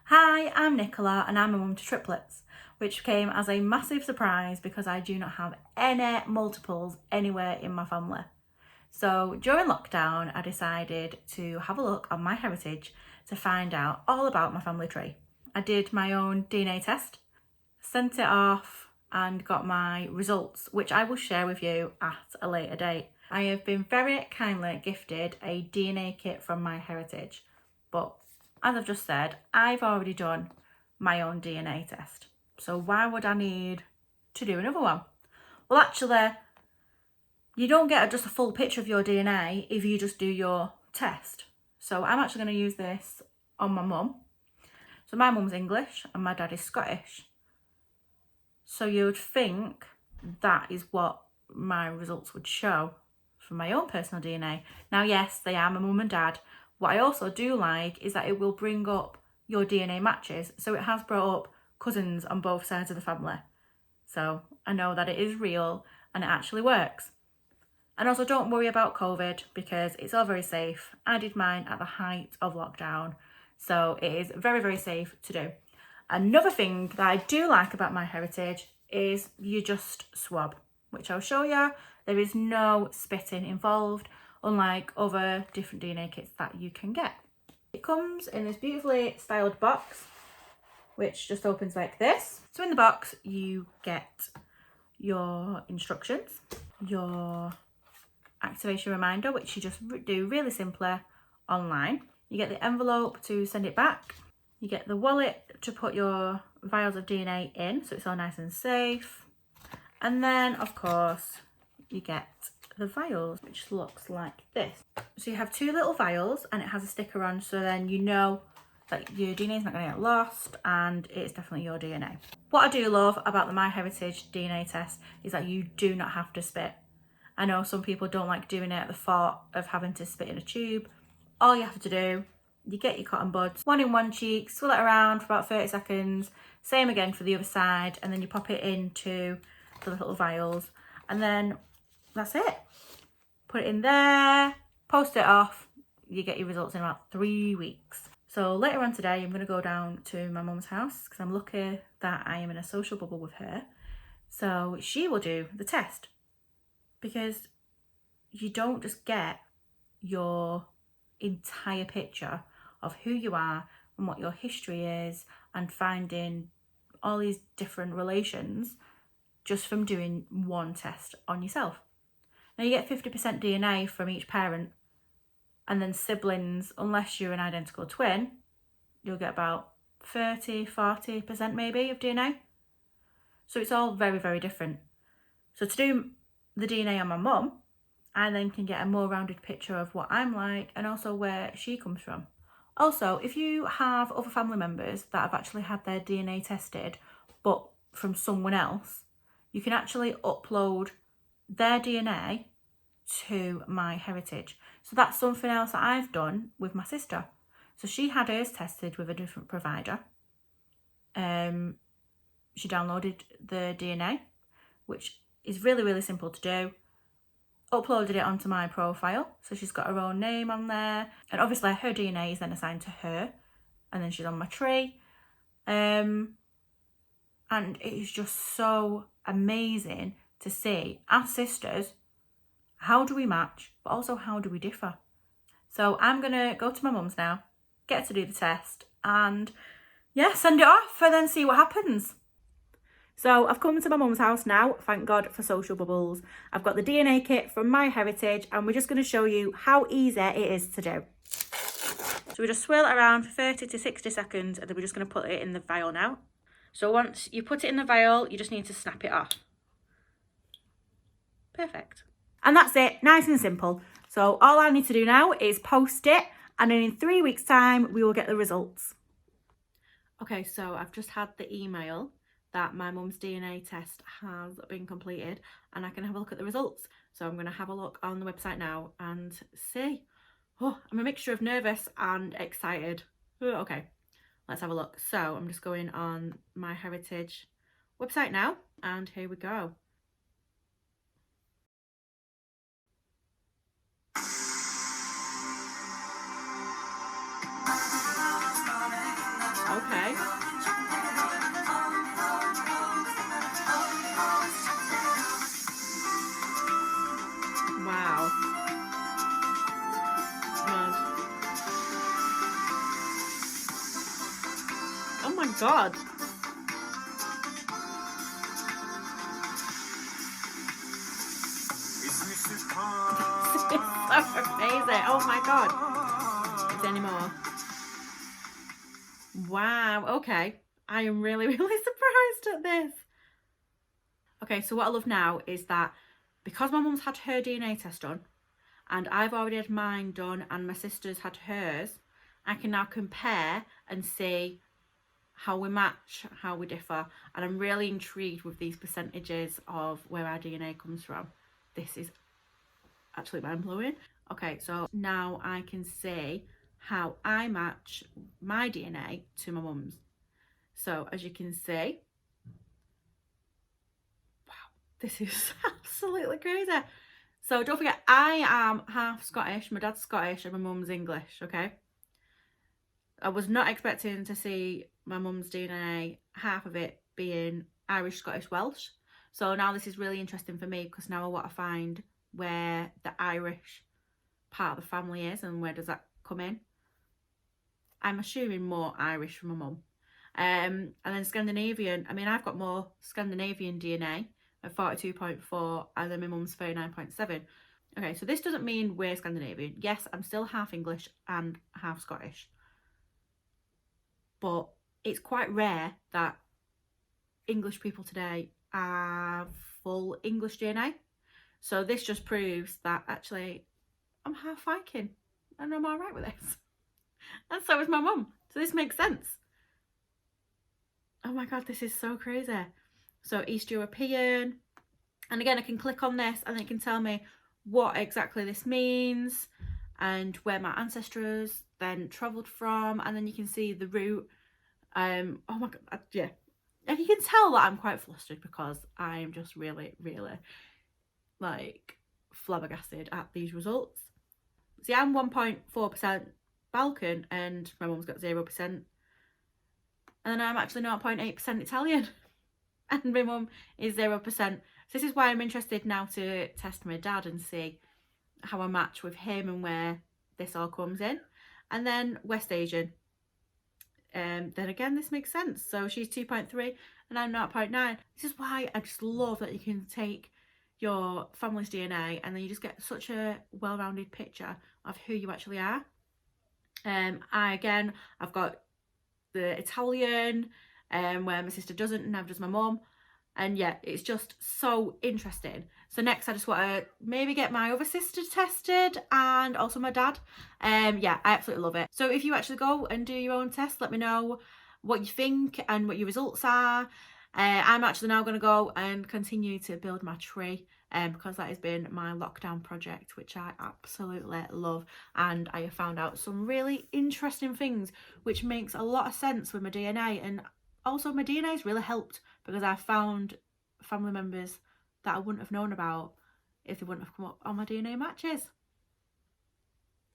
Hi, I'm Nicola and I'm a mum to triplets, which came as a massive surprise because I do not have any multiples anywhere in my family. So during lockdown, I decided to have a look on MyHeritage to find out all about my family tree. I did my own DNA test, sent it off and got my results, which I will share with you at a later date. I have been very kindly gifted a DNA kit from MyHeritage, but as I've just said, I've already done my own DNA test. So why would I need to do another one? Well, actually, you don't get just a full picture of your DNA if you just do your test. So I'm actually going to use this on my mum. So my mum's English and my dad is Scottish. So you would think that is what my results would show for my own personal DNA. Now, yes, they are my mum and dad. What I also do like is that it will bring up your DNA matches. So it has brought up cousins on both sides of the family. So I know that it is real and it actually works. And also don't worry about COVID because it's all very safe. I did mine at the height of lockdown. So it is very, very safe to do. Another thing that I do like about MyHeritage is you just swab, which I'll show you. There is no spitting involved, unlike other different DNA kits that you can get. It comes in this beautifully styled box, which just opens like this. So in the box, you get your instructions, your activation reminder, which you just do really simply online. You get the envelope to send it back. You get the wallet to put your vials of DNA in, so it's all nice and safe. And then, of course, you get the vials, which looks like this. So you have two little vials and it has a sticker on, so then you know that your DNA is not going to get lost and it's definitely your DNA. What I do love about the MyHeritage DNA test is that you do not have to spit. I know some people don't like doing it at the thought of having to spit in a tube. All you have to do, you get your cotton buds, one in one cheek, swirl it around for about 30 seconds, same again for the other side, and then you pop it into the little vials, and then that's it. Put it in there, post it off, you get your results in about 3 weeks. So later on today, I'm going to go down to my mum's house because I'm lucky that I am in a social bubble with her. So she will do the test because you don't just get your entire picture of who you are and what your history is and finding all these different relations just from doing one test on yourself. Now you get 50% DNA from each parent, and then siblings, unless you're an identical twin, you'll get about 30-40% maybe of DNA. So it's all very, very different. So to do the DNA on my mum, I then can get a more rounded picture of what I'm like and also where she comes from. Also, if you have other family members that have actually had their DNA tested, but from someone else, you can actually upload their DNA to MyHeritage. So that's something else that I've done with my sister. So she had hers tested with a different provider. She downloaded the DNA, which is really, really simple to do. Uploaded it onto my profile, so she's got her own name on there, and obviously her DNA is then assigned to her, and then she's on my tree, and it is just so amazing to see as sisters, how do we match, but also how do we differ. So I'm gonna go to my mum's now, get her to do the test, and yeah, send it off and then see what happens. So I've come to my mum's house now, thank God for social bubbles. I've got the DNA kit from MyHeritage and we're just going to show you how easy it is to do. So we just swirl it around for 30 to 60 seconds and then we're just going to put it in the vial now. So once you put it in the vial, you just need to snap it off. Perfect. And that's it, nice and simple. So all I need to do now is post it and then in 3 weeks' time, we will get the results. Okay, so I've just had the email that my mum's DNA test has been completed and I can have a look at the results. So I'm going to have a look on the website now and see. Oh, I'm a mixture of nervous and excited. Oh, okay, let's have a look. So I'm just going on MyHeritage website now and here we go. okay. Wow. Mad. Oh my god. This is so amazing. Oh my god. Is there any more? Wow, okay. I am really, really surprised at this. Okay, so what I love now is that because my mum's had her DNA test done, and I've already had mine done, and my sister's had hers, I can now compare and see how we match, how we differ, and I'm really intrigued with these percentages of where our DNA comes from. This is actually mind-blowing. Okay, so now I can see how I match my DNA to my mum's. So as you can see, wow, this is absolutely crazy. So don't forget, I am half Scottish, my dad's Scottish and my mum's English, okay? I was not expecting to see my mum's DNA, half of it being Irish, Scottish, Welsh. So now this is really interesting for me because now I want to find where the Irish part of the family is and where does that come in. I'm assuming more Irish from my mum. And then Scandinavian, I mean, I've got more Scandinavian DNA at 42.4 and then my mum's 39.7. Okay, so this doesn't mean we're Scandinavian. Yes, I'm still half English and half Scottish. But it's quite rare that English people today have full English DNA. So this just proves that actually I'm half Viking and I'm all right with this. And so is my mum. So this makes sense. Oh my god, this is so crazy. So East European. And again, I can click on this and it can tell me what exactly this means and where my ancestors then travelled from. And then you can see the route. Oh my god, yeah. And you can tell that I'm quite flustered because I'm just really, really like flabbergasted at these results. See, I'm 1.4% Balkan and my mum's got 0%. And then I'm actually 0.8% Italian and my mum is 0%. So this is why I'm interested now to test my dad and see how I match with him and where this all comes in. And then West Asian. Then again, this makes sense. So she's 2.3 and I'm 0.9. This is why I just love that you can take your family's DNA and then you just get such a well-rounded picture of who you actually are. I've got the Italian, where my sister doesn't, and neither does my mum. And yeah, it's just so interesting. So next I just want to maybe get my other sister tested and also my dad. Yeah, I absolutely love it. So if you actually go and do your own test, let me know what you think and what your results are. I'm actually now going to go and continue to build my tree because that has been my lockdown project, which I absolutely love. And I have found out some really interesting things, which makes a lot of sense with my DNA. And also my DNA has really helped because I found family members that I wouldn't have known about if they wouldn't have come up on my DNA matches.